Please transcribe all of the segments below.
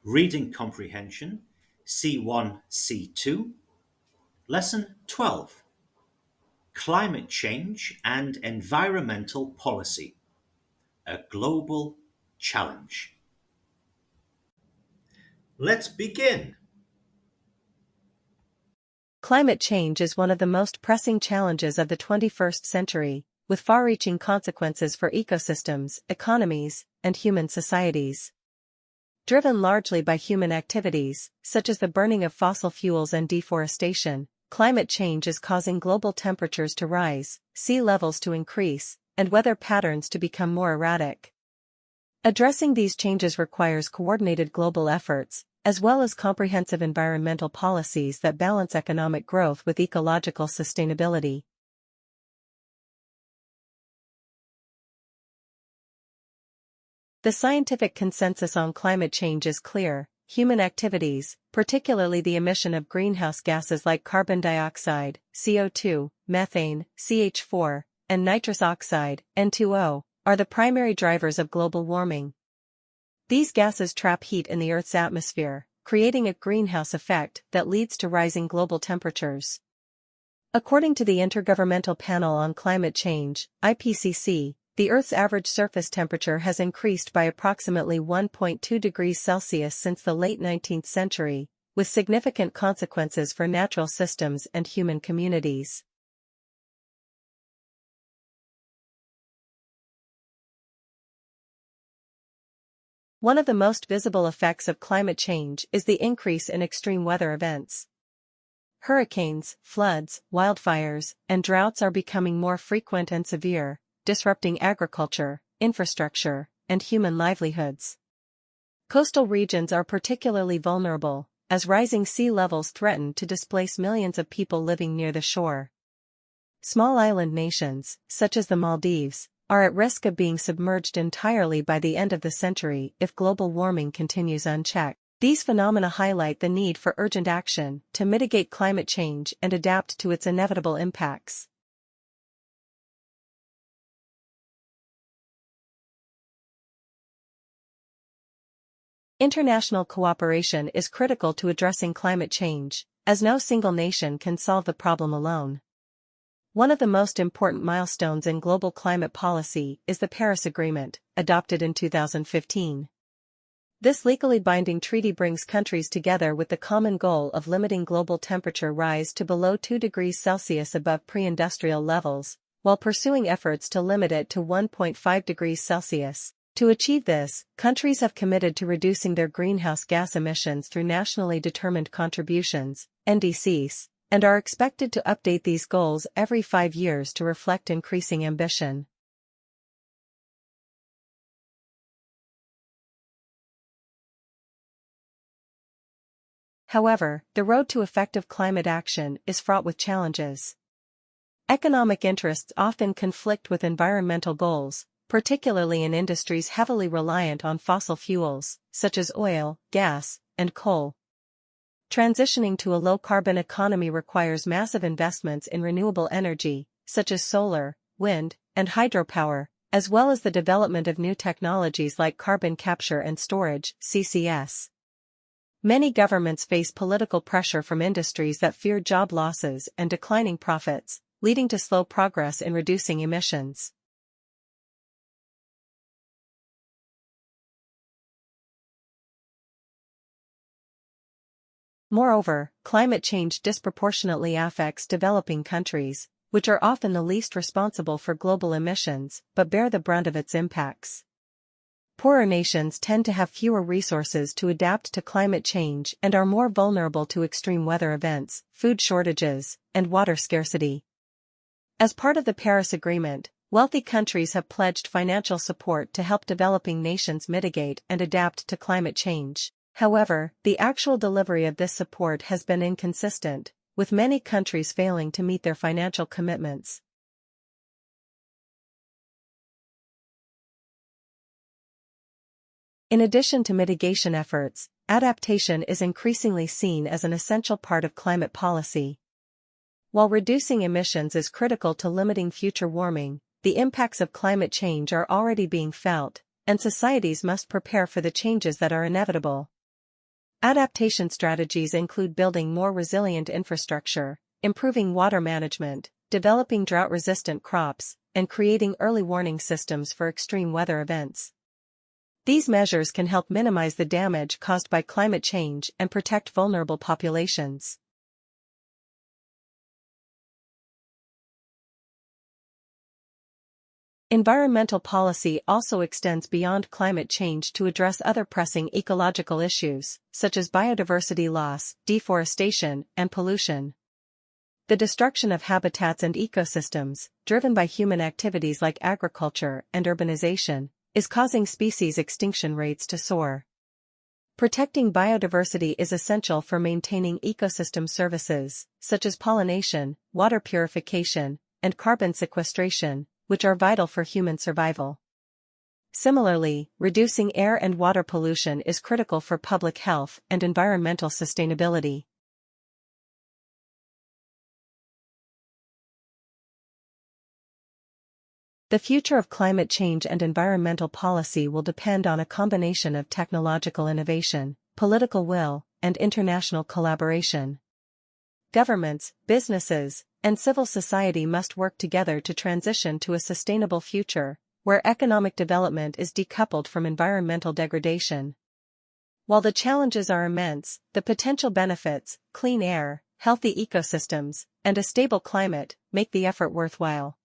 Reading Comprehension, C1, C2, Lesson 12, Climate Change and Environmental Policy, a Global Challenge. Let's begin. Climate change is one of the most pressing challenges of the 21st century, with far-reaching consequences for ecosystems, economies, and human societies. Driven largely by human activities, such as the burning of fossil fuels and deforestation, climate change is causing global temperatures to rise, sea levels to increase, and weather patterns to become more erratic. Addressing these changes requires coordinated global efforts, as well as comprehensive environmental policies that balance economic growth with ecological sustainability. The scientific consensus on climate change is clear. Human activities, particularly the emission of greenhouse gases like carbon dioxide, CO2, methane, CH4, and nitrous oxide, N2O, are the primary drivers of global warming. These gases trap heat in the Earth's atmosphere, creating a greenhouse effect that leads to rising global temperatures. According to the Intergovernmental Panel on Climate Change, IPCC, the Earth's average surface temperature has increased by approximately 1.2 degrees Celsius since the late 19th century, with significant consequences for natural systems and human communities. One of the most visible effects of climate change is the increase in extreme weather events. Hurricanes, floods, wildfires, and droughts are becoming more frequent and severe, disrupting agriculture, infrastructure, and human livelihoods. Coastal regions are particularly vulnerable, as rising sea levels threaten to displace millions of people living near the shore. Small island nations, such as the Maldives, are at risk of being submerged entirely by the end of the century if global warming continues unchecked. These phenomena highlight the need for urgent action to mitigate climate change and adapt to its inevitable impacts. International cooperation is critical to addressing climate change, as no single nation can solve the problem alone. One of the most important milestones in global climate policy is the Paris Agreement, adopted in 2015. This legally binding treaty brings countries together with the common goal of limiting global temperature rise to below 2 degrees Celsius above pre-industrial levels, while pursuing efforts to limit it to 1.5 degrees Celsius. To achieve this, countries have committed to reducing their greenhouse gas emissions through nationally determined contributions, NDCs, and are expected to update these goals every 5 years to reflect increasing ambition. However, the road to effective climate action is fraught with challenges. Economic interests often conflict with environmental goals, particularly in industries heavily reliant on fossil fuels, such as oil, gas, and coal. Transitioning to a low-carbon economy requires massive investments in renewable energy, such as solar, wind, and hydropower, as well as the development of new technologies like carbon capture and storage, CCS. Many governments face political pressure from industries that fear job losses and declining profits, leading to slow progress in reducing emissions. Moreover, climate change disproportionately affects developing countries, which are often the least responsible for global emissions, but bear the brunt of its impacts. Poorer nations tend to have fewer resources to adapt to climate change and are more vulnerable to extreme weather events, food shortages, and water scarcity. As part of the Paris Agreement, wealthy countries have pledged financial support to help developing nations mitigate and adapt to climate change. However, the actual delivery of this support has been inconsistent, with many countries failing to meet their financial commitments. In addition to mitigation efforts, adaptation is increasingly seen as an essential part of climate policy. While reducing emissions is critical to limiting future warming, the impacts of climate change are already being felt, and societies must prepare for the changes that are inevitable. Adaptation strategies include building more resilient infrastructure, improving water management, developing drought-resistant crops, and creating early warning systems for extreme weather events. These measures can help minimize the damage caused by climate change and protect vulnerable populations. Environmental policy also extends beyond climate change to address other pressing ecological issues, such as biodiversity loss, deforestation, and pollution. The destruction of habitats and ecosystems, driven by human activities like agriculture and urbanization, is causing species extinction rates to soar. Protecting biodiversity is essential for maintaining ecosystem services, such as pollination, water purification, and carbon sequestration, which are vital for human survival. Similarly, reducing air and water pollution is critical for public health and environmental sustainability. The future of climate change and environmental policy will depend on a combination of technological innovation, political will, and international collaboration. Governments, businesses, and civil society must work together to transition to a sustainable future, where economic development is decoupled from environmental degradation. While the challenges are immense, the potential benefits, clean air, healthy ecosystems, and a stable climate, make the effort worthwhile.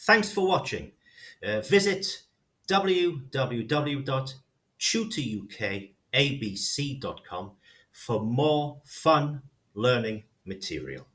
Thanks for watching. Visit www.TutorUKABC.com for more fun learning material.